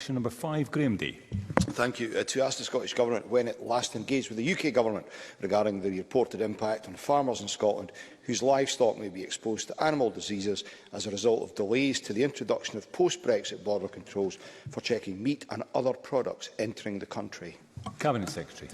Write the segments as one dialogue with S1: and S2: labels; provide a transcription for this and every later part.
S1: Question number 5, Graham Day.
S2: Thank you. To ask the Scottish Government when it last engaged with the UK Government regarding the reported impact on farmers in Scotland whose livestock may be exposed to animal diseases as a result of delays to the introduction of post-Brexit border controls for checking meat and other products entering the country.
S1: Cabinet Secretary.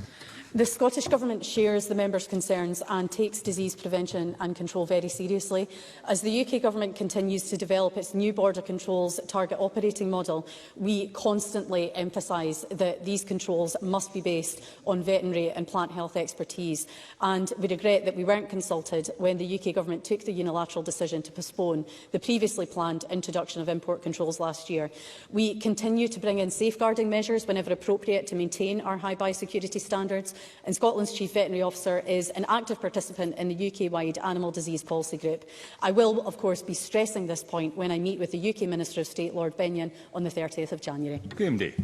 S3: The Scottish Government shares the members' concerns and takes disease prevention and control very seriously. As the UK Government continues to develop its new border controls target operating model, we constantly emphasise that these controls must be based on veterinary and plant health expertise. And we regret that we weren't consulted when the UK Government took the unilateral decision to postpone the previously planned introduction of import controls last year. We continue to bring in safeguarding measures whenever appropriate to maintain our high biosecurity standards, and Scotland's Chief Veterinary Officer is an active participant in the UK-wide Animal Disease Policy Group. I will, of course, be stressing this point when I meet with the UK Minister of State, Lord Bennion, on the 30th of January.
S1: Graham Day.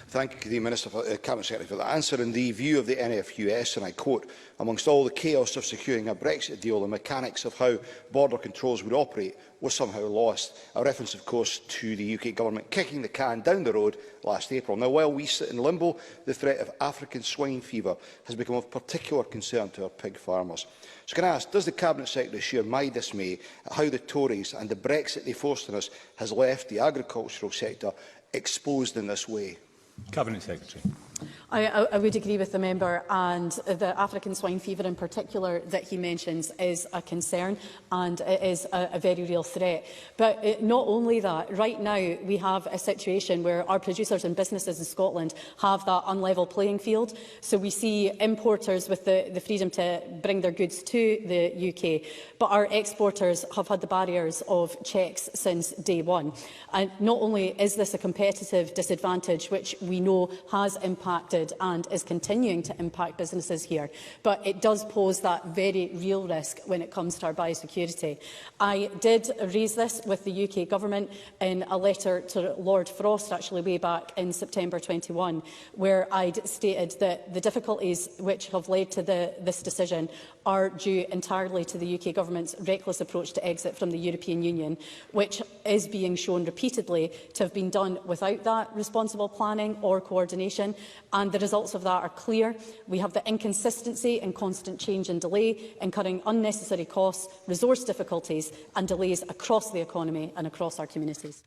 S2: Thank you, the Minister, Cabinet Secretary, for that answer. In the view of the NFUS, and I quote, amongst all the chaos of securing a Brexit deal, the mechanics of how border controls would operate was somehow lost. A reference, of course, to the UK Government kicking the can down the road last April. Now, while we sit in limbo, the threat of African swine fever has become of particular concern to our pig farmers. So can I ask, does the Cabinet Secretary share my dismay at how the Tories and the Brexit they forced on us has left the agricultural sector exposed in this way?
S1: Cabinet Secretary.
S3: I would agree with the member, and the African swine fever in particular that he mentions is a concern and it is a very real threat. But not only that, right now we have a situation where our producers and businesses in Scotland have that unlevel playing field. So we see importers with the freedom to bring their goods to the UK, but our exporters have had the barriers of checks since day one. And not only is this a competitive disadvantage which we know has impacted and is continuing to impact businesses here, but it does pose that very real risk when it comes to our biosecurity. I did raise this with the UK Government in a letter to Lord Frost, actually way back in September 21, where I'd stated that the difficulties which have led to this decision are due entirely to the UK Government's reckless approach to exit from the European Union, which is being shown repeatedly to have been done without that responsible planning or coordination, and the results of that are clear. We have the inconsistency and constant change and delay, incurring unnecessary costs, resource difficulties and delays across the economy and across our communities.